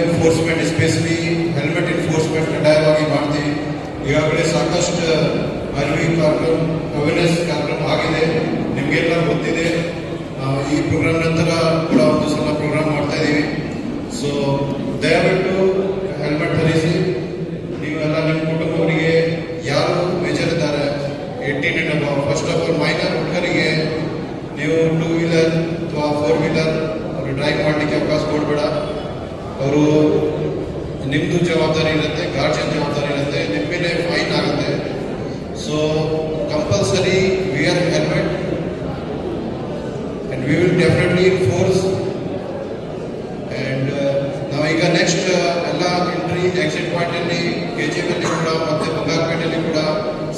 Enforcement especially helmet enforcement ಕಡ್ಡಾಯವಾಗಿ ಮಾಡ್ತೀವಿ. ಈಗಾಗಲೇ ಸಾಕಷ್ಟು ಅರಿವಿ ಕಾರ್ಯಕ್ರಮ ಅವೇರ್ನೆಸ್ ಕಾರ್ಯಕ್ರಮ ಆಗಿದೆ, ನಿಮಗೆಲ್ಲ ಗೊತ್ತಿದೆ. ಈ ಪ್ರೋಗ್ರಾಮ್ ನಂತರ ಕೂಡ ಒಂದು ಸಲ ಪ್ರೋಗ್ರಾಮ್ ಮಾಡ್ತಾ ಇದ್ದೀವಿ. ಸೊ ದಯವಿಟ್ಟು ಹೆಲ್ಮೆಟ್ ಧರಿಸಿ. ನೀವೆಲ್ಲ ನಿಮ್ಮ ಕುಟುಂಬವರಿಗೆ ಯಾರು ಮೇಜರ್ ಇದ್ದಾರೆ 18 and above, first of all minor ಹುಡುಗರಿಗೆ ನೀವು 2 ವೀಲರ್ ಅಥವಾ 4 ವೀಲರ್ ಅವರು ಡ್ರೈವ್ ಮಾಡಲಿಕ್ಕೆ ಅವಕಾಶ ಕೊಡಬೇಡ. ಅವರು ನಿಮ್ಮದು ಜವಾಬ್ದಾರಿ ಇರುತ್ತೆ, ಗಾರ್ಜಿಯನ್ ಜವಾಬ್ದಾರಿ ಇರುತ್ತೆ, ನಿಮ್ಮ ಮೇಲೆ ಫೈನ್ ಆಗುತ್ತೆ. So compulsory wear helmet and we will definitely enforce. And ನಾವೀಗ ನೆಕ್ಸ್ಟ್ ಎಲ್ಲ ಎಂಟ್ರಿ ಎಕ್ಸಿಟ್ ಪಾಯಿಂಟಲ್ಲಿ KGF ಅಲ್ಲಿ ಕೂಡ ಮತ್ತು ಬಂಗಾರಪೇಟೆಯಲ್ಲಿ ಕೂಡ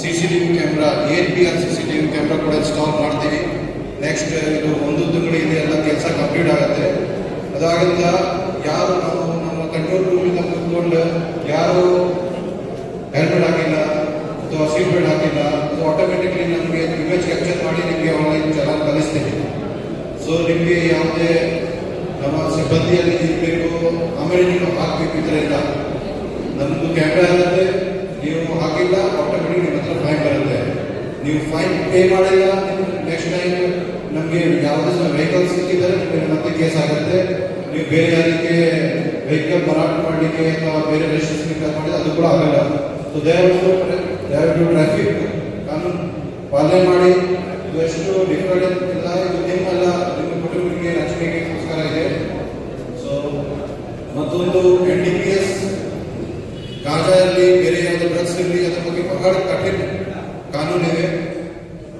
CCTV camera, ANPR CCTV camera ಕೂಡ ಇನ್ಸ್ಟಾಲ್ ಮಾಡ್ತೀವಿ. ನೆಕ್ಸ್ಟ್ ಇದು 1 ತಿಂಗಳಿಗೆ ಎಲ್ಲ ಕೆಲಸ ಕಂಪ್ಲೀಟ್ ಆಗುತ್ತೆ. ಅದಾಗಿಂದ ಯಾರು ನಾವು ನಮ್ಮ ಕಂಟ್ರೋಲ್ ರೂಮಿಂದ ಕೂತ್ಕೊಂಡು ಯಾರು ಹೆಲ್ಮೆಟ್ ಹಾಕಿಲ್ಲ ಅಥವಾ ಸೀಟ್ ಬೆಲ್ಟ್ ಹಾಕಿಲ್ಲ, ಅದು ಆಟೋಮೆಟಿಕ್ಲಿ ನಮಗೆ ಇಮೇಜ್ ಕ್ಯಾಪ್ಚರ್ ಮಾಡಿ ನಿಮಗೆ ಆನ್ಲೈನ್ ಚಲಾನ್ ಕಲಿಸ್ತೀವಿ. ಸೊ ನಿಮಗೆ ಯಾವುದೇ ನಮ್ಮ ಸಿಬ್ಬಂದಿಯಲ್ಲಿ ಇರಬೇಕು, ಆಮೇಲೆ ನೀವು ಹಾಕಬೇಕು, ಈ ಥರ ಇಲ್ಲ. ನಮ್ಮದು ಕ್ಯಾಮ್ರಾ ಇರುತ್ತೆ, ನೀವು ಹಾಕಿಲ್ಲ ಆಟೋಮೆಟಿಕ್ ನಿಮ್ಮ ಹತ್ರ ಫೈನ್ ಬರುತ್ತೆ. ನೀವು ಫೈನ್ ಪೇ ಮಾಡಿಲ್ಲ, ನೆಕ್ಸ್ಟ್ ಟೈಮ್ ನಮಗೆ ಯಾವುದೇ ವೆಹಿಕಲ್ಸ್ ಸಿಕ್ಕಿದರೆ ನಿಮಗೆ ಮತ್ತೆ ಕೇಸ್ ಆಗುತ್ತೆ. ನೀವು ಬೇರೆ ಯಾರಿಗೆ ವೆಹಿಕಲ್ ಮಾರಾಟ ಮಾಡಲಿಕ್ಕೆ ಅಥವಾ ಬೇರೆ ರಿಜಿಸ್ಟ್ರೇಷನ್ ಮಾಡಿದ್ರೆ ಅದು ಕೂಡ ಆಗಲ್ಲ. ಸೊ ದಯವಿಟ್ಟು ಟ್ರಾಫಿಕ್ ಕಾನೂನು ಪಾಲನೆ ಮಾಡಿ. ಇದು ಎಷ್ಟು ಡಿಫರೆಂಟ್ ಇಲ್ಲ, ಇದು ನಿಮ್ಮಲ್ಲ, ನಿಮ್ಮ ಕುಟುಂಬಕ್ಕೆ ರಕ್ಷಣೆಗೋಸ್ಕರ ಇದೆ. ಸೊ ಮತ್ತೊಂದು NDPS ಗಾಂಜಾ ಇರಲಿ, ಬೇರೆ ಯಾವುದೇ ಡ್ರಗ್ಸ್ ಇರಲಿ, ಅದರ ಬಗ್ಗೆ ಬಹಳ ಕಠಿಣ ಕಾನೂನಿದೆ.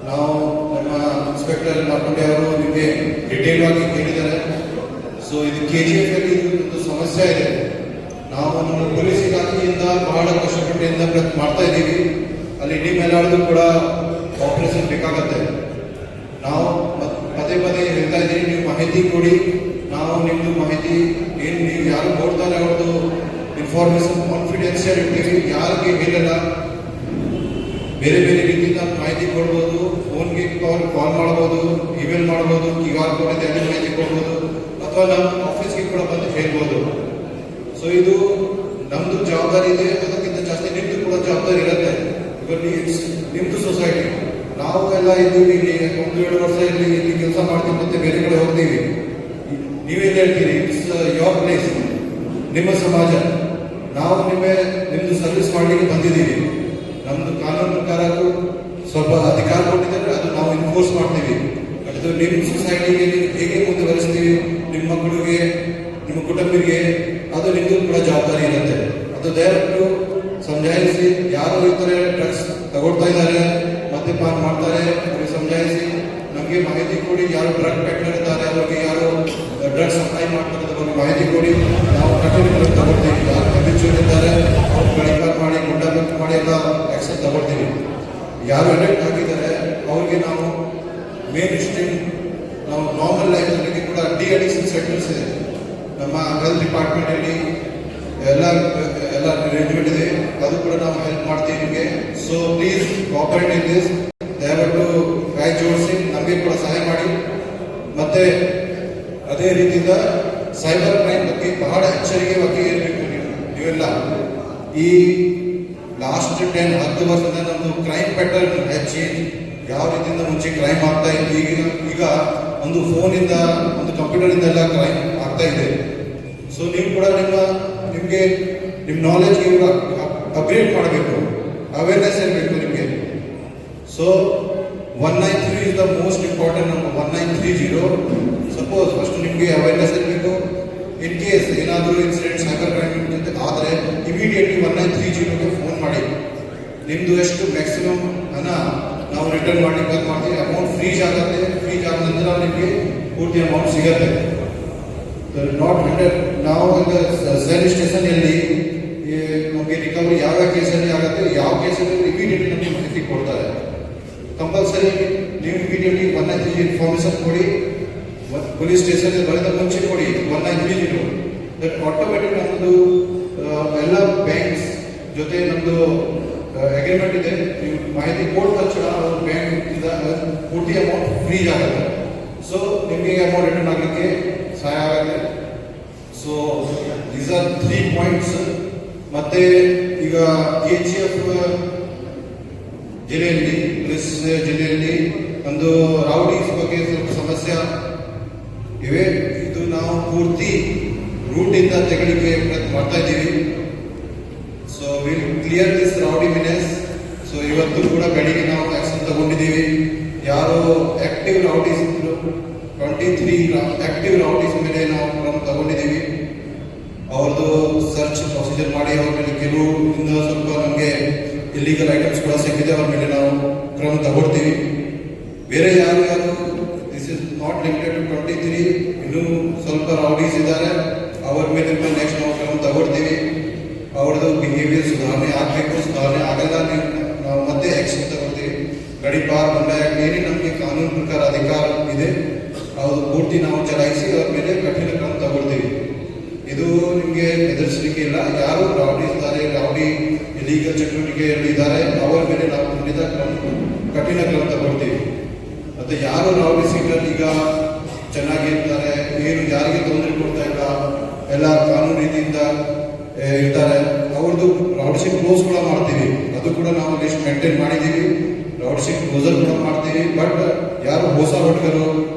ನಾವು ನಮ್ಮ ಇನ್ಸ್ಪೆಕ್ಟರ್ ಮಾರ್ಕೊಂಡೆ ಅವರು ನಿಮಗೆ ಡಿಟೇಲ್ ಆಗಿ ಹೇಳಿದ್ದಾರೆ. ಸೊ ಇದು KGF ಅಲ್ಲಿ ಒಂದು ಸಮಸ್ಯೆ ಇದೆ. ನಾವು ನಮ್ಮ ಪೊಲೀಸ್ ಇಲಾಖೆಯಿಂದ ಬಹಳ ಕಷ್ಟಪಟ್ಟಿಂದ ಮಾಡ್ತಾ ಇದ್ದೀವಿ. ಅಲ್ಲಿ ನಿಮ್ಮೆಲ್ಲರದು ಕೂಡ ಆಪರೇಷನ್ ಬೇಕಾಗತ್ತೆ. ನಾವು ಪದೇ ಪದೇ ಹೇಳ್ತಾ ಇದ್ದೀವಿ, ನೀವು ಮಾಹಿತಿ ಕೊಡಿ. ನಾವು ನಿಮ್ಮದು ಮಾಹಿತಿ ಏನು ನೀವು ಯಾರು ನೋಡ್ತಾರೆ ಅವ್ರದ್ದು ಇನ್ಫಾರ್ಮೇಶನ್ ಕಾನ್ಫಿಡೆನ್ಷಿಯಲ್ ಇರ್ತೀವಿ, ಯಾರಿಗೆ ಹೇಳಲ್ಲ. ಬೇರೆ ಬೇರೆ ರೀತಿಯಿಂದ ಮಾಹಿತಿ ಕೊಡ್ಬೋದು, ಫೋನ್ಗೆ ಕಾಲ್ ಮಾಡ್ಬೋದು, ಇಮೇಲ್ ಮಾಡ್ಬೋದು, QR ಕೋಡ್ ಇದೆ ಅಲ್ಲಿ ಮಾಹಿತಿ ಕೊಡ್ಬೋದು, ಅಥವಾ ನಮ್ಮ ಆಫೀಸ್ಗೆ ಕೂಡ ಬಂದು ಹೇಳ್ಬೋದು. ಸೊ ಇದು ನಮ್ಮದು ಜವಾಬ್ದಾರಿ ಇದೆ, ಅದಕ್ಕಿಂತ ಜಾಸ್ತಿ ನಿಮ್ಮದು ಕೂಡ ಜವಾಬ್ದಾರಿ ಇರುತ್ತೆ. ಇವಾಗ ನಿಮ್ಮದು ಸೊಸೈಟಿ, ನಾವು ಎಲ್ಲ ಇದ್ದೀವಿ ಇಲ್ಲಿ 1-2 ವರ್ಷ ಇಲ್ಲಿ ಕೆಲಸ ಮಾಡ್ತೀವಿ, ಮತ್ತೆ ಬೇರೆ ಕಡೆ ಹೋಗ್ತೀವಿ. ನೀವೇನು ಹೇಳ್ತೀರಿ? ಇಟ್ಸ್ ಯೋರ್ ಪ್ಲೇಸ್, ನಿಮ್ಮ ಸಮಾಜ. ನಾವು ನಿಮ್ಮದು ಸರ್ವಿಸ್ ಮಾಡಲಿಕ್ಕೆ ಬಂದಿದ್ದೀವಿ. ನಮ್ಮದು ಕಾನೂನು ಪ್ರಕಾರ ಸ್ವಲ್ಪ ಅಧಿಕಾರ ಕೊಟ್ಟಿದ್ದಾರೆ, ಅದು ನಾವು ಎನ್ಫೋರ್ಸ್ ಮಾಡ್ತೀವಿ. ಅದು ನಿಮ್ಮ ಸೊಸೈಟಿಗೆ ನೀವು ಹೇಗೆ ಮುಂದುವರಿಸ್ತೀವಿ, ನಿಮ್ಮ ಮಕ್ಕಳಿಗೆ, ನಿಮ್ಮ ಕುಟುಂಬರಿಗೆ, ಅದು ನಿಮ್ಮದು ಕೂಡ ಜವಾಬ್ದಾರಿ ಇರುತ್ತೆ. ಅದು ದಯವಿಟ್ಟು ಸಮಜಾಯಿಸಿ. ಯಾರು ಈ ಥರ ಡ್ರಗ್ಸ್ ತಗೊಳ್ತಾ ಇದ್ದಾರೆ, ಮದ್ಯಪಾನ ಮಾಡ್ತಾರೆ, ಅವ್ರಿಗೆ ಸಮಜಾಯಿಸಿ. ನಮಗೆ ಮಾಹಿತಿ ಕೊಡಿ, ಯಾರು ಡ್ರಗ್ ಪೆಟ್ಲರ್ ಇದ್ದಾರೆ, ಅವ್ರಿಗೆ ಯಾರು ಡ್ರಗ್ಸ್ ಸಪ್ಲೈ ಮಾಡ್ತಾರೆ ಅವ್ರಿಗೆ ಮಾಹಿತಿ ಕೊಡಿ. ನಾವು ಕಠಿಣ ತಗೊಳ್ತೀವಿ. ಯಾರು ಹ್ಯಾಬಿಚುವಲ್ ಇದ್ದಾರೆ ಅವ್ರು ಗಳಿಕೆ ಮಾಡಿ, ಗುಂಡಾಬಂಕ್ ಮಾಡಿ ಎಲ್ಲ ಆಕ್ಷನ್ ತಗೊಳ್ತೀವಿ. ಯಾರು ಅಡಿಕ್ಟ್ ಆಗಿದ್ದಾರೆ ಅವ್ರಿಗೆ ನಾವು ಮೇನ್ ಸ್ಟ್ರೀಮ್, ನಾವು ನಾರ್ಮಲ್ ಲೈಫ್ನಲ್ಲಿ ಕೂಡ ಡಿ-ಅಡಿಕ್ಷನ್ ಸೆಂಟರ್ಸ್ ಇದೆ. ನಮ್ಮ ಹೆಲ್ತ್ ಡಿಪಾರ್ಟ್ಮೆಂಟಲ್ಲಿ ಎಲ್ಲ ಅರೇಂಜ್ಮೆಂಟ್ ಇದೆ, ಅದು ಕೂಡ ನಾವು ಹೆಲ್ಪ್ ಮಾಡ್ತೀವಿ ನಿಮಗೆ. So please cooperate in this. ದಯವಿಟ್ಟು ಕೈ ಜೋಡಿಸಿ ನಮಗೆ ಕೂಡ ಸಹಾಯ ಮಾಡಿ. ಮತ್ತೆ ಅದೇ ರೀತಿಯಿಂದ ಸೈಬರ್ ಕ್ರೈಮ್ ಬಗ್ಗೆ ಬಹಳ ಎಚ್ಚರಿಕೆ ಬಗ್ಗೆ ಇರಬೇಕು. ನೀವೆಲ್ಲ ಈ ಲಾಸ್ಟ್ 10-10 ವರ್ಷದಿಂದ ನಮ್ಮದು ಕ್ರೈಮ್ ಪ್ಯಾಟರ್ನ್ ಹೆಚ್ಚಿ, ಯಾವ ರೀತಿಯಿಂದ ಮುಂಚೆ ಕ್ರೈಮ್ ಆಗ್ತಾ ಇದೆ, ಈಗ ಒಂದು ಫೋನಿಂದ, ಒಂದು ಕಂಪ್ಯೂಟರಿಂದ ಎಲ್ಲ ಕ್ರೈಮ್ ಆಗ್ತಾ ಇದೆ. ಸೊ ನೀವು ಕೂಡ ನಿಮಗೆ ನಿಮ್ಮ ನಾಲೆಜ್ಗೆ ಅಪ್ಗ್ರೇಡ್ ಮಾಡಬೇಕು, ಅವೇರ್ನೆಸ್ ಇರಬೇಕು ನಿಮಗೆ. So 193 is the most important number. 1930. Suppose first ನಿಮಗೆ ಅವೇರ್ನೆಸ್ ಇರಬೇಕು. ಇನ್ ಕೇಸ್ ಏನಾದರೂ ಇನ್ಸಿಡೆಂಟ್ ಸೈಬರ್ ಕ್ರೈಮ್ ಜೊತೆ ಆದರೆ ಇಮಿಡಿಯೇಟ್ಲಿ 1930ಗೆ ಫೋನ್ ಮಾಡಿ. ನಿಮ್ಮದು ಎಷ್ಟು ಮ್ಯಾಕ್ಸಿಮಮ್ ಹಣ ನಾವು ರಿಟರ್ನ್ ಮಾಡಲಿಕ್ಕೆ ಮಾಡ್ತೀವಿ. ಅಮೌಂಟ್ ಫ್ರೀಜ್ ಆಗುತ್ತೆ. ಫ್ರೀಜ್ ಆದ ನಂತರ ನಿಮಗೆ ಪೂರ್ತಿ ಅಮೌಂಟ್ ಸಿಗುತ್ತೆ. ನಾಟ್ 100 ನಾವು ಈಗ ಸೆಲ್ ಸ್ಟೇಷನಲ್ಲಿ ನಮಗೆ ರಿಕವರಿ ಯಾವ ಕೇಸಲ್ಲಿ ಆಗುತ್ತೆ, ಯಾವ ಕೇಸಲ್ಲಿ ಇಮಿಡಿಯೇಟ್ಲಿ ನಮಗೆ ಮಾಹಿತಿ ಕೊಡ್ತಾರೆ. ಕಂಪಲ್ಸರಿ ನೀವು ಇಮಿಡಿಯೇಟ್ಲಿ 193 ಇನ್ಫಾರ್ಮೇಷನ್ ಕೊಡಿ, ಪೊಲೀಸ್ ಸ್ಟೇಷನ್ ಬರೆದ ಮುಂಚೆ ಕೊಡಿ 193. ದಟ್ ಆಟೋಮೆಟಿಕ್ ನಮ್ಮದು ಎಲ್ಲ ಬ್ಯಾಂಕ್ಸ್ ಜೊತೆ ನಮ್ಮದು ಅಗ್ರಿಮೆಂಟ್ ಇದೆ. ನೀವು ಮಾಹಿತಿ ಕೊಟ್ಟ ತಕ್ಷಣ ಬ್ಯಾಂಕ್ ಇಂದ ಪೂರ್ತಿ ಅಮೌಂಟ್ ಫ್ರೀ ಆಗುತ್ತೆ. ಸೊ ನಿಮಗೆ ಅಮೌಂಟ್ ರಿಟರ್ನ್ ಆಗಲಿಕ್ಕೆ ಸಹಾಯ ಆಗುತ್ತೆ. So these are 3 points. ಮತ್ತೆ ಈಗ KGF ಜಿಲ್ಲೆಯಲ್ಲಿ, ಪೊಲೀಸ್ ಜಿಲ್ಲೆಯಲ್ಲಿ ಒಂದು ರೌಡೀಸ್ ಬಗ್ಗೆ ಸ್ವಲ್ಪ ಸಮಸ್ಯೆ ಇವೆ. ಇದು ನಾವು ಪೂರ್ತಿ ರೂಟಿಂದ ತೆಗಲಿಕ್ಕೆ ಪ್ರಯತ್ನ ಮಾಡ್ತಾ ಇದ್ದೀವಿ. So will clear this rowdy menace. So ಇವತ್ತು ಕೂಡ ಬೆಳಿಗ್ಗೆ ನಾವು ಆಕ್ಷನ್ ತಗೊಂಡಿದ್ದೀವಿ. ಯಾರು ಆಕ್ಟಿವ್ ರೌಡೀಸ್ 23 ಆಕ್ಟಿವ್ ರೌಡೀಸ್ ಮೇಲೆ ನಾವು ಕ್ರಮ ತಗೊಂಡಿದ್ದೀವಿ. ಅವ್ರದ್ದು ಸರ್ಚ್ ಪ್ರೊಸೀಜರ್ ಮಾಡಿ ಅವ್ರ ಮೇಲೆ ಕೆಲವು ಇನ್ನೂ ಸ್ವಲ್ಪ ನಮಗೆ ಇಲ್ಲಿಗಲ್ ಐಟಮ್ಸ್ ಕೂಡ ಸಿಕ್ಕಿದೆ, ಅವ್ರ ಮೇಲೆ ನಾವು ಕ್ರಮ ತಗೊಳ್ತೀವಿ. ಬೇರೆ ಯಾರು this is not limited to 23, ಇನ್ನೂ ಸ್ವಲ್ಪ ರೌಡೀಸ್ ಇದ್ದಾರೆ, ಅವ್ರ ಮೇಲೆ ನೆಕ್ಸ್ಟ್ ನಾವು ಕ್ರಮ ತಗೊಳ್ತೀವಿ. ಅವ್ರದ್ದು ಬಿಹೇವಿಯರ್ ಸುಧಾರಣೆ ಆಗಬೇಕು. ಸುಧಾರಣೆ ಆಗಲ್ಲ ನಾವು ಮತ್ತೆ ಆಕ್ಷನ್ ತಗೊಳ್ತೀವಿ. ಗಡಿಪಾರ್ ಬಂಡಾಯ ಏನೇ ನಮಗೆ ಕಾನೂನು ಪ್ರಕಾರ ಅಧಿಕಾರ ಇದೆ ಅದು ಪೂರ್ತಿ ನಾವು ಚಲಾಯಿಸಿ ಅವ್ರ ಮೇಲೆ ಕಠಿಣ ಕ್ರಮ ತಗೊಳ್ತೀವಿ. ಇದು ನಿಮಗೆ ಹೆದರಿಸಲಿಕ್ಕೆ ಇಲ್ಲ. ಯಾರು ರೌಡೀಸ್ ಇದ್ದಾರೆ, ರೌಡಿ ಇಲೀಗಲ್ ಚಟುವಟಿಕೆಯಲ್ಲಿದ್ದಾರೆ, ಅವರ ಮೇಲೆ ನಾವು ಖಂಡಿತ ಕಠಿಣ ಕ್ರಮ ತಗೊಳ್ತೀವಿ. ಮತ್ತೆ ಯಾರು ರೌಡಿ ಸೀಟರ್ ಈಗ ಚೆನ್ನಾಗಿರ್ತಾರೆ, ಏನು ಯಾರಿಗೆ ತೊಂದರೆ ಕೊಡ್ತಾ ಇಲ್ಲ, ಎಲ್ಲ ಕಾನೂನು ರೀತಿಯಿಂದ ಇರ್ತಾರೆ, ಅವ್ರದ್ದು ರೌಡಿಶಿಪ್ ಕ್ಲೋಸ್ ಕೂಡ ಮಾಡ್ತೀವಿ. ಅದು ಕೂಡ ನಾವು ಲಿಸ್ಟ್ ಮೇಂಟೈನ್ ಮಾಡಿದ್ದೀವಿ. ರೌಡಿಶಿಪ್ ಕ್ಲೋಸರ್ ಕೂಡ ಮಾಡ್ತೀವಿ. ಬಟ್ ಯಾರು ಹೊಸ ಹುಡುಗರು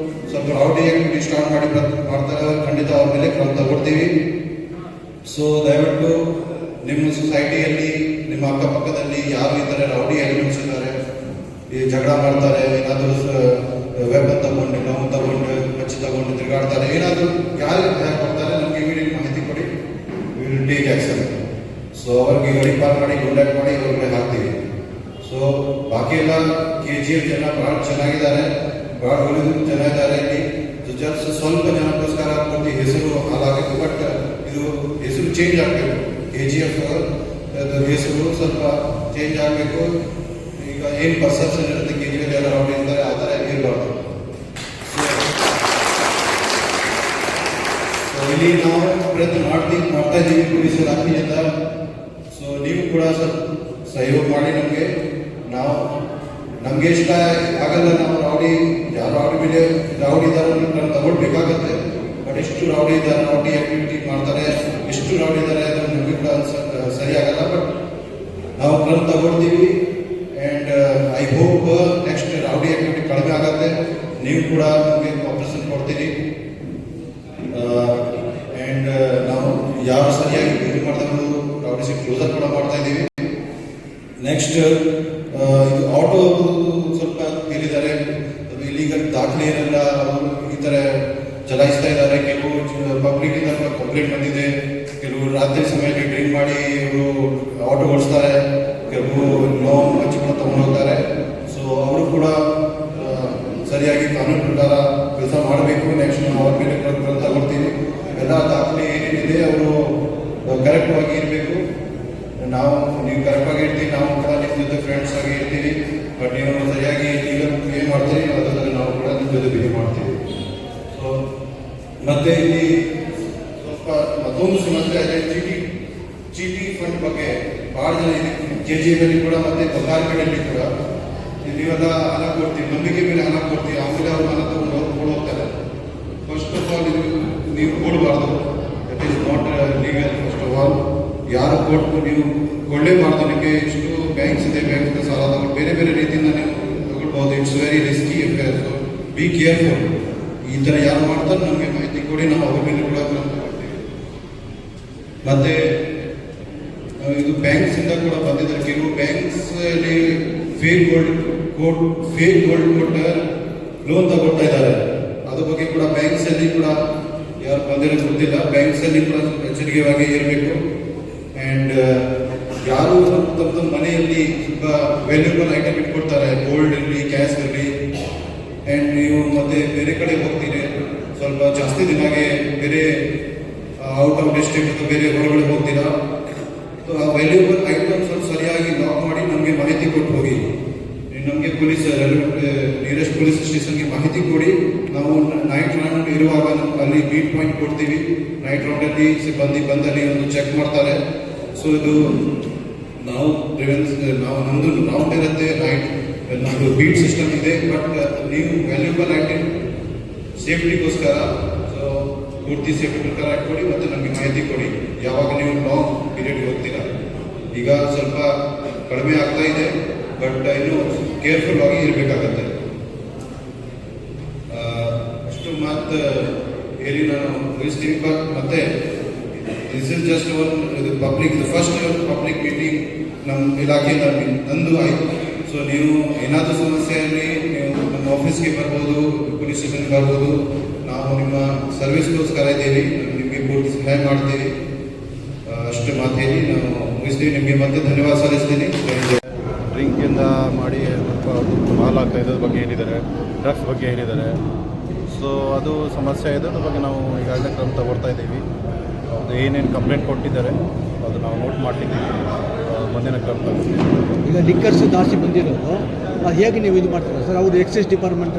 ಸ್ವಲ್ಪ ರೌಡಿ ಆಕ್ಟಿವಿಟಿ ಸ್ಟಾರ್ಟ್ ಮಾಡ್ತಾರೆ, ಖಂಡಿತ ಅವ್ರ ಮೇಲೆ ಕ್ರಮ ತಗೊಳ್ತೀವಿ. ಸೊ ದಯವಿಟ್ಟು ನಿಮ್ಮ ಸೊಸೈಟಿಯಲ್ಲಿ, ನಿಮ್ಮ ಅಕ್ಕಪಕ್ಕದಲ್ಲಿ ಯಾರು ಇದ್ದಾರೆ ರೌಡಿ ಎಲಿಮೆಂಟ್ಸ್ ಇದ್ದಾರೆ, ಈ ಜಗಳ ಮಾಡ್ತಾರೆ, ಏನಾದರೂ ವೆಪನ್ ತಗೊಂಡು, ನಾವು ತಗೊಂಡು, ಕಚ್ಚಿ ತಗೊಂಡು ತಿರುಗಾಡ್ತಾರೆ, ಏನಾದರೂ ಯಾರು ಭಯ ಕೊಡ್ತಾರೆ ನಮಗೆ ಇಮಿಡಿಯೇಟ್ ಮಾಹಿತಿ ಕೊಡಿ, ವಿಲ್ ಟೇಕ್ ಆಕ್ಷನ್. ಸೊ ಅವ್ರಿಗೆ ಗಡಿಪಾರ್ ಮಾಡಿ ಕಾಂಟ್ಯಾಕ್ಟ್ ಮಾಡಿ ಅವ್ರಿಗೆ ಹಾಕ್ತೀವಿ. ಸೊ ಬಾಕಿ ಎಲ್ಲ KGF ಜನ ಭಾಳ ಚೆನ್ನಾಗಿದ್ದಾರೆ, ಭಾಳ ಒಳ್ಳೆದು ಚೆನ್ನಾಗಿದ್ದಾರೆ. ಇಲ್ಲಿ ಜಸ್ಟ್ ಸ್ವಲ್ಪ ಜನಕ್ಕೋಸ್ಕರ ಪೂರ್ತಿ ಹೆಸರು ಹಾಳಾಗಬೇಕು. ಬಟ್ ಇದು ಹೆಸರು ಚೇಂಜ್ ಆಗಬೇಕು. KGF ಹೆಸರು ಸ್ವಲ್ಪ ಚೇಂಜ್ ಆಗಬೇಕು. ಈಗ ಏನು ಪರ್ಸೆಪ್ಷನ್ ಇರುತ್ತೆ KGF ಎಲ್ಲ ರೌಡಿ ಇರ್ತಾರೆ, ಆ ಥರ ಇರಬಾರ್ದು. ಸೊ ಇಲ್ಲಿ ನಾವು ಪ್ರಯತ್ನ ಮಾಡ್ತಾ ಇದ್ದೀವಿ ಪೊಲೀಸ್ ಇಲಾಖೆಯಿಂದ. ಸೊ ನೀವು ಕೂಡ ಸ್ವಲ್ಪ ಸಹಯೋಗ ಮಾಡಿ ನಮಗೆ. ನಮಗೆ ಇಷ್ಟ ಆಗಲ್ಲ, ನಾವು ಯಾರು ರೌಡಿ ಮೇಲೆ ರೌಡಿ ಇದ್ದಾರೆ ನಾವು ತಗೊಳ್ಬೇಕಾಗತ್ತೆ. ಬಟ್ ಎಷ್ಟು ರೌಡಿ ಇದ್ದಾರೆ, ರೌಡಿ ಆಕ್ಟಿವಿಟಿ ಮಾಡ್ತಾರೆ, ಎಷ್ಟು ರೌಡಿ ಇದ್ದಾರೆ ಅದು ನಮಗೆ ಕೂಡ ಸರಿಯಾಗಲ್ಲ. ಬಟ್ ನಾವು ಕ್ರಮ ತಗೊಳ್ತೀವಿ. And I hope next rowdy activity ಕಡಿಮೆ ಆಗುತ್ತೆ. ನೀವು ಕೂಡ ನಮಗೆ ಕಾಪರೇಷನ್ ಕೊಡ್ತೀರಿ. ಆ್ಯಂಡ್ ನಾವು ಯಾರು ಸರಿಯಾಗಿ ಇದು ಮಾಡ್ತಾರೆ ರೌಡಿಶಿಪ್ ಕ್ಲೋಸರ್ ಕೂಡ ಮಾಡ್ತಾ ಇದ್ದೀವಿ. ನೆಕ್ಸ್ಟ್ ಇದು ಆಟೋ ಸ್ವಲ್ಪ ಹೇಳಿದ್ದಾರೆ, ಅದು ಇಲ್ಲಿಗಲ್ ದಾಖಲೆ ಇರಲ್ಲ, ಅವರು ಈ ಥರ ಚಲಾಯಿಸ್ತಾ ಇದ್ದಾರೆ. ಕೆಲವು ಪಬ್ಲಿಕ್ ಇಂದ ಕಂಪ್ಲೇಂಟ್ ಬಂದಿದೆ. ಕೆಲವು ರಾತ್ರಿ ಸಮಯದಲ್ಲಿ ಡ್ರಿಂಕ್ ಮಾಡಿ ಇವರು ಆಟೋ ಓಡಿಸ್ತಾರೆ, ಕೆಲವು ಲೋನ್ ಹಂಚಿಕೊಂಡು ತಗೊಂಡು ಹೋಗ್ತಾರೆ. ಸೊ ಅವರು ಕೂಡ ಸರಿಯಾಗಿ ಕಾನೂನು ಪ್ರಕಾರ ಕೆಲಸ ಮಾಡಬೇಕು. ನೆಕ್ಸ್ಟ್ ನಾವು ಅವ್ರ ಮೇಲೆ ಕ್ರಮ ತಗೊಳ್ತೀವಿ. ಎಲ್ಲ ದಾಖಲೆ ಏನೇನಿದೆ ಅವರು ಕರೆಕ್ಟಾಗಿ ಇರಬೇಕು. ನೀವು ಕರೆಕ್ಟಾಗಿ ಇರ್ತೀವಿ, ನಾವು ಕೂಡ ನಿಮ್ಮ ಜೊತೆ ಫ್ರೆಂಡ್ಸ್ ಆಗಿ ಇರ್ತೀವಿ. ಬಟ್ ನೀವು ಸರಿಯಾಗಿ ಈಗ ಬಿಹೇವ್ ಮಾಡ್ತೀರಿ, ಅದರಲ್ಲಿ ನಾವು ಕೂಡ ನಿಮ್ಮ ಜೊತೆ ಬಿಹೇವ್ ಮಾಡ್ತೀವಿ. ಸೊ ಮತ್ತೆ ಇಲ್ಲಿ ಸ್ವಲ್ಪ ಮತ್ತೊಂದು ಸಮಸ್ಯೆ ಇದೆ, ಚೀಟಿ ಫಂಡ್ ಬಗ್ಗೆ ಭಾಳ ಜನ ಇದೆ. KGF ಅಲ್ಲಿ ಕೂಡ ಮತ್ತೆ ಬಂಗಾರಪೇಟೆಯಲ್ಲಿ ಕೂಡ ನೀವೆಲ್ಲ ಹಣ ಕೊಡ್ತೀವಿ, ನಂಬಿಕೆ ಮೇಲೆ ಹಣ ಕೊಡ್ತೀವಿ, ಆಮೇಲೆ ಅವರು ಹಣ ತಗೊಂಡು ಹೋಗ್ತಾರೆ. ಫಸ್ಟ್ ಆಫ್ ಆಲ್ ನೀವು ಕೊಡಬಾರ್ದು. That is not legal. First of all ಯಾರು ಕೊಟ್ಟು ನೀವು ಕೊಳ್ಳೇಬಾರ್ದು. ನಿಮಗೆ ಎಷ್ಟು ಬ್ಯಾಂಕ್ಸ್ ಇದೆ, ಬ್ಯಾಂಕ್ ಸಾಲ ತಗೊಂಡು ಬೇರೆ ಬೇರೆ ರೀತಿಯಿಂದ ನೀವು ತಗೊಳ್ಬಹುದು. It's very risky affair. So be careful. ಈ ಥರ ಯಾರು ಮಾಡ್ತಾರೆ ನಮಗೆ ಮಾಹಿತಿ ಕೊಡಿ, ನಾವು ಅವ್ರ ಮೇಲೆ ಕೂಡ ತಗೊಳ್ತೀವಿ. ಮತ್ತೆ ಇದು ಬ್ಯಾಂಕ್ಸ್ ಇಂದ ಕೂಡ ಬಂದಿದ್ದಾರೆ. ಕೆಲವು ಬ್ಯಾಂಕ್ಸ್ ಅಲ್ಲಿ ಫೇಕ್ ಗೋಲ್ಡ್ ಕೊಟ್ಟು ಲೋನ್ ತಗೊಳ್ತಾ ಇದ್ದಾರೆ. ಅದ್ರ ಬಗ್ಗೆ ಕೂಡ ಬ್ಯಾಂಕ್ಸ್ ಅಲ್ಲಿ ಕೂಡ ಯಾರು ಬಂದಿರೋದು ಗೊತ್ತಿಲ್ಲ. ಬ್ಯಾಂಕ್ಸ್ ಅಲ್ಲಿ ಕೂಡ ಎಚ್ಚರಿಕೆಯಾಗಿ ಇರಬೇಕು. ಆ್ಯಂಡ್ ಯಾರು ತಮ್ಮ ಮನೆಯಲ್ಲಿ ಸ್ವಲ್ಪ ವ್ಯಾಲ್ಯೂಬಲ್ ಐಟಮ್ ಇಟ್ಕೊಡ್ತಾರೆ, ಗೋಲ್ಡ್ ಇರಲಿ, ಕ್ಯಾಶ್ ಇರಲಿ, ಆ್ಯಂಡ್ ನೀವು ಮತ್ತೆ ಬೇರೆ ಕಡೆ ಹೋಗ್ತೀರಿ, ಜಾಸ್ತಿ ದಿನಗೆ ಬೇರೆ ಔಟ್ ಆಫ್ ಡಿಸ್ಟ್ರಿಕ್ಟ್ ಅಥವಾ ಬೇರೆ ಹೊರಗಡೆ ಹೋಗ್ತೀರಾ, ವ್ಯಾಲ್ಯೂಬಲ್ ಐಟಮ್ಸ್ ಸರಿಯಾಗಿ ಲಾಕ್ ಮಾಡಿ ನಮಗೆ ಮಾಹಿತಿ ಕೊಟ್ಟು ಹೋಗಿ. ನಮಗೆ ಪೊಲೀಸ್ ನಿಯರೆಸ್ಟ್ ಪೊಲೀಸ್ ಸ್ಟೇಷನ್ಗೆ ಮಾಹಿತಿ ಕೊಡಿ. ನಾವು ನೈಟ್ ರೌಂಡ್ ಇರುವಾಗ ಅಲ್ಲಿ ಬೀಟ್ ಪಾಯಿಂಟ್ ಕೊಡ್ತೀವಿ. ನೈಟ್ ರೌಂಡಲ್ಲಿ ಸಿಬ್ಬಂದಿ ಬಂದಲ್ಲಿ ಒಂದು ಚೆಕ್ ಮಾಡ್ತಾರೆ. ಸೊ ಇದು ನಾವು ನಮ್ಮದು ರೌಂಡ್ ಇರುತ್ತೆ, ನೈಟ್ ನಮ್ಮದು ಬೀಟ್ ಸಿಸ್ಟಮ್ ಇದೆ. ಬಟ್ ನೀವು ವ್ಯಾಲ್ಯೂಬಲ್ ಐಟಮ್ ಸೇಫ್ಟಿಗೋಸ್ಕರ ಸೊ ಪೂರ್ತಿ ಸೇಫ್ಟಿ ಪ್ರಕಾರ ಕೊಡಿ ಮತ್ತು ನಮಗೆ ಮಾಹಿತಿ ಕೊಡಿ ಯಾವಾಗ ನೀವು ಲಾಂಗ್ ಪೀರಿಯಡ್ಗೆ ಹೋಗ್ತೀರಾ. ಈಗ ಸ್ವಲ್ಪ ಕಡಿಮೆ ಆಗ್ತಾ ಇದೆ, ಬಟ್ ಇನ್ನು ಕೇರ್ಫುಲ್ ಆಗಿ ಇರಬೇಕಾಗತ್ತೆ. ಅಷ್ಟು ಮಾತು ಹೇಳಿ ನಾನು ಮುಗಿಸ್ತೀವಿ. ಬಟ್ ಮತ್ತೆ this is just one public first public meeting ನಮ್ಮ ಇಲಾಖೆಯಿಂದ ನಂದು ಆಯಿತು. ಸೊ ನೀವು ಏನಾದರೂ ಸಮಸ್ಯೆಯಲ್ಲಿ ನೀವು ನಮ್ಮ ಆಫೀಸ್ಗೆ ಬರ್ಬೋದು, ಪೊಲೀಸ್ ಸ್ಟೇಷನ್ಗೆ ಬರ್ಬೋದು. ನಾವು ನಿಮ್ಮ ಸರ್ವಿಸ್ಗೋಸ್ಕರ ಇದ್ದೀವಿ, ನಿಮಗೆ ಪೂರ್ತಿ ಸಹಾಯ ಮಾಡ್ತೀವಿ. ಅಷ್ಟು ಮಾತು ಹೇಳಿ ನಾವು ಮುಗಿಸ್ತೀವಿ. ನಿಮಗೆ ಮತ್ತೆ ಧನ್ಯವಾದ ಸಲ್ಲಿಸ್ತೀನಿ. ಡ್ರಿಂಕಿಂದ ಮಾಡಿ ಸ್ವಲ್ಪ ಮಾಲ್ ಆಗ್ತಾ ಇದ್ರ ಬಗ್ಗೆ ಹೇಳಿದ್ದಾರೆ, ಡ್ರಗ್ಸ್ ಬಗ್ಗೆ ಹೇಳಿದ್ದಾರೆ. ಸೊ ಅದು ಸಮಸ್ಯೆ ಇದೆ, ಅದ್ರ ಬಗ್ಗೆ ನಾವು ಈಗಾಗಲೇ ಕ್ರಮ ತಗೊಳ್ತಾ ಇದ್ದೀವಿ. ಅದು ಏನೇನು ಕಂಪ್ಲೇಂಟ್ ಕೊಟ್ಟಿದ್ದಾರೆ ಅದು ನಾವು ನೋಟ್ ಮಾಡ್ತಿದ್ದೀವಿ, ಮುಂದಿನ ಕ್ರಮ ತಗೊಳ್ತೀವಿ. ಈಗ ಲಿಕ್ಕರ್ಸ್ ಜಾಸ್ತಿ ಬಂದಿರೋದು ಅದು ಹೇಗೆ ನೀವು ಇದು ಮಾಡ್ತೀರಾ ಸರ್? ಅವರು ಎಕ್ಸೈಸ್ ಡಿಪಾರ್ಟ್ಮೆಂಟ್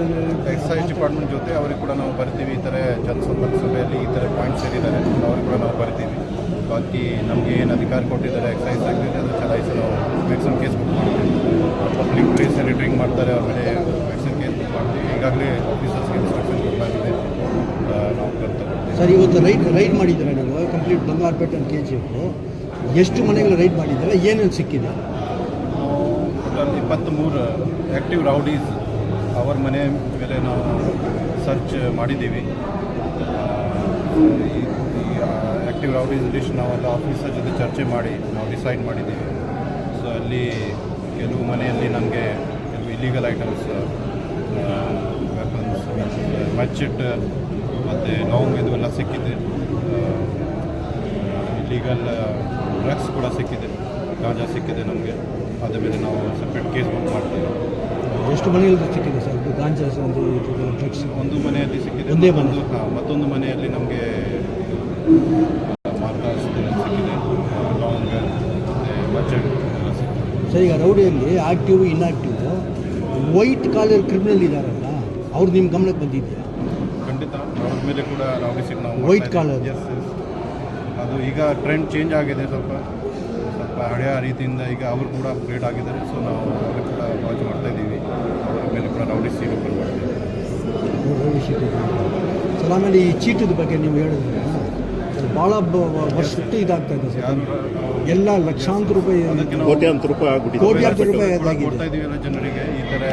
ಜೊತೆ ಅವ್ರಿಗೆ ಕೂಡ ನಾವು ಬರ್ತೀವಿ. ಈ ಥರ ಜನಸಂಪರ್ಕ ಸಭೆಯಲ್ಲಿ ಈ ಥರ ಪಾಯಿಂಟ್ಸ್ ಹೇಳಿದ್ದಾರೆ, ಅವ್ರಿಗೆ ಕೂಡ ನಾವು ಬರ್ತೀವಿ. ಬಾಕಿ ನಮಗೆ ಏನು ಅಧಿಕಾರ ಕೊಟ್ಟಿದ್ದಾರೆ ಎಕ್ಸೈಸ್ ಆಗಿದ್ರೆ ಅದು ಚಲಾಯಿಸಿ ನಾವು ಮ್ಯಾಕ್ಸಿಮಮ್ ಕೇಸ್ ಬುಕ್ ಮಾಡ್ತೀವಿ. ಪಬ್ಲಿಕ್ ಪ್ಲೇಸಲ್ಲಿ ಡ್ರಿಂಕ್ ಮಾಡ್ತಾರೆ, ಅವ್ರ ಮೇಲೆ ಮ್ಯಾಕ್ಸಿಮಮ್ ಕೇಸ್ ಬುಕ್ ಮಾಡ್ತೀವಿ. ಈಗಾಗಲೇ ಆಫೀಸರ್ಸ್ಗೆ ಇನ್ಸ್ಟ್ರಕ್ಷನ್ ಕೊಡಲಾಗಿದೆ, ನಾವು ಬರ್ತೀವಿ. ಸರ್, ಇವತ್ತು ರೈಡ್ ಮಾಡಿದ್ದಾರೆ ನೀವು ಕಂಪ್ಲೀಟ್ ಬಂಗಾರಪೇಟೆ ಅಂತ KGF. ಎಷ್ಟು ಮನೆಗಳು ರೈಡ್ ಮಾಡಿದ್ದಾರೆ, ಏನೇನು ಸಿಕ್ಕಿದೆ? ಟೋಟಲ್ 23 ಆ್ಯಕ್ಟಿವ್ ರೌಡೀಸ್ ಅವ್ರ ಮನೆ ಮೇಲೆ ನಾವು ಸರ್ಚ್ ಮಾಡಿದ್ದೀವಿ. ಈ ಆ್ಯಕ್ಟಿವ್ ರೌಡೀಸ್ ಲಿಸ್ಟ್ ನಾವೆಲ್ಲ ಆಫೀಸರ್ ಜೊತೆ ಚರ್ಚೆ ಮಾಡಿ ನಾವು ಡಿಸೈಡ್ ಮಾಡಿದ್ದೀವಿ. ಸೊ ಅಲ್ಲಿ ಕೆಲವು ಮನೆಯಲ್ಲಿ ನಮಗೆ ಕೆಲವು ಇಲೀಗಲ್ ಐಟಮ್ಸ್, ವೆಪನ್ಸ್, ಮಚ್ಚಿಟ್ ಮತ್ತು ಲಾಂಗ್ ಇದೆಲ್ಲ ಸಿಕ್ಕಿದೆ. ಇಲೀಗಲ್ ಡ್ರಗ್ಸ್ ಕೂಡ ಸಿಕ್ಕಿದೆ, ಗಾಂಜಾ ಸಿಕ್ಕಿದೆ ನಮಗೆ. ಅದ್ರ ಮೇಲೆ ನಾವು ಸಪ್ರೇಟ್ ಕೇಸ್ ಬುಕ್ ಮಾಡ್ತೀವಿ. ಎಷ್ಟು ಮನೆಯಲ್ಲಿ ಸಿಕ್ಕಿದೆ ಸರ್ ಗಾಂಜಾ ಡ್ರಗ್ಸ್? ಒಂದು ಮನೆಯಲ್ಲಿ ಸಿಕ್ಕಿದೆ, ಒಂದೇ ಮನೆ. ಮತ್ತೊಂದು ಮನೆಯಲ್ಲಿ ನಮಗೆ ಮಾರ್ಕಾಸ್ ಸಿಕ್ಕಿದೆ, ಲಾಂಗ್ ಮತ್ತು ಬಜೆಟ್ ಎಲ್ಲ ಸಿಕ್ಕಿದೆ. ಸರ್, ಈಗ ರೌಡಿಯಲ್ಲಿ active inactive white collar criminal ಇದ್ದಾರಲ್ಲ, ಅವ್ರು ನಿಮ್ಮ ಗಮನಕ್ಕೆ ಬಂದಿದೆಯಾ? ಖಂಡಿತ ಅವ್ರ ಮೇಲೆ ಕೂಡ ನಾವು ನಾವು ವೈಟ್ ಕಾಲರ್. ಎಸ್ ಅದು ಈಗ ಟ್ರೆಂಡ್ ಚೇಂಜ್ ಆಗಿದೆ, ಸ್ವಲ್ಪ ಹಳೆಯ ರೀತಿಯಿಂದ ಈಗ ಅವರು ಕೂಡ ಅಪ್ಗ್ರೇಡ್ ಆಗಿದ್ದಾರೆ. ಸೊ ನಾವು ಅವ್ರಿಗೆ ಕೂಡ ವಾಚ್ ಮಾಡ್ತಾ ಇದ್ದೀವಿ, ಅವರ ಮೇಲೆ ಕೂಡ ರೌಡಿ ಸೀಟ್ ಓಪನ್ ಮಾಡ್ತೀವಿ. ಸರ್, ಆಮೇಲೆ ಈ ಚೀಟದ ಬಗ್ಗೆ ನೀವು ಹೇಳಿದ್ರೆ ಭಾಳ ವರ್ಷಕ್ಕೆ ಇದಾಗ್ತಾ ಇದೆ ಸರ್. ಎಲ್ಲ ಲಕ್ಷಾಂತರ ರೂಪಾಯಿ, ಕೋಟ್ಯಾಂತರ ರೂಪಾಯಿ ಕೊಡ್ತಾ ಇದ್ದೀವಿ ಎಲ್ಲ ಜನರಿಗೆ. ಈ ಥರ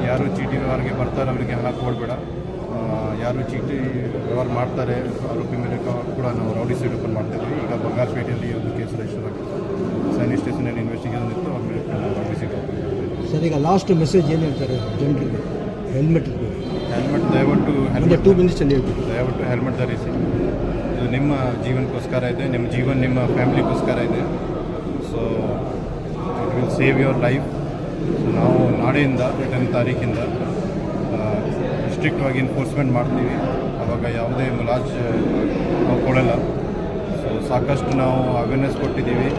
ಯಾರು ಚೀಟಿ ವ್ಯವಹಾರಕ್ಕೆ ಬರ್ತಾರೆ ಅವರಿಗೆ ಹಣ ಕೊಡಬೇಡ, ಯಾರು ಚೀಟಿ ವ್ಯವಹಾರ ಮಾಡ್ತಾರೆ ಆರೋಪಿ ಮೇಲೆ ಕೂಡ ನಾವು ರೌಡಿ ಸೀಟ್ ಓಪನ್ ಮಾಡ್ತಾಯಿದ್ವಿ. ಈಗ ಬಂಗಾರಪೇಟೆಯಲ್ಲಿ ಒಂದು ಕೇಸ್ ರಿಜಿಸ್ಟರ್ ಆಗಿದೆ, ಸೈನಿಕ್ ಸ್ಟೇಷನಲ್ಲಿ ಇನ್ವೆಸ್ಟಿಗೇಷನ್ ಇತ್ತು, ಅವ್ರ ಮೇಲೆ ರೌಡಿ ಸೀಟ್ ಓಪನ್ ಮಾಡ್ತೀವಿ. ಸರ್, ಈಗ ಲಾಸ್ಟ್ ಮೆಸೇಜ್ ಏನು ಹೇಳ್ತಾರೆ ಜನರಿಗೆ? ಹೆಲ್ಮೆಟ್ ದಯವಿಟ್ಟು 2 ಮಿನಿಟ್ಸಲ್ಲಿ ಹೇಳ್ಬಿಟ್ಟು ದಯವಿಟ್ಟು ಹೆಲ್ಮೆಟ್ ಧರಿಸಿ. ಇದು ನಿಮ್ಮ ಜೀವನಕ್ಕೋಸ್ಕರ ಇದೆ, ನಿಮ್ಮ ಜೀವನ ನಿಮ್ಮ ಫ್ಯಾಮಿಲಿಗೋಸ್ಕರ ಇದೆ. So it will save your life. So ನಾವು ನಾಳೆಯಿಂದ 10 ತಾರೀಕಿಂದ ಸ್ಟ್ರಿಕ್ಟ್ ಆಗಿ ಎನ್ಫೋರ್ಸ್ಮೆಂಟ್ ಮಾಡ್ತೀವಿ. ಆವಾಗ ಯಾವುದೇ ಮುಲಾಜ್ ನಾವು ಕೊಡಲ್ಲ. ಸೊ ಸಾಕಷ್ಟು ನಾವು ಅವೇರ್ನೆಸ್ ಕೊಟ್ಟಿದ್ದೀವಿ.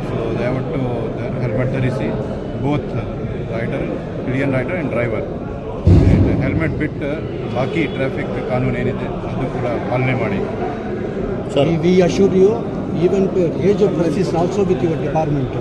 ಸೊ ದಯವಿಟ್ಟು ಹೆಲ್ಮೆಟ್ ಧರಿಸಿ, both rider, pillion rider and driver. Helmet ಬಿಟ್ಟು ಬಾಕಿ ಟ್ರಾಫಿಕ್ ಕಾನೂನು ಏನಿದೆ ಅದು ಕೂಡ ಪಾಲನೆ ಮಾಡಿ. We assure you, even age of crisis also with your department.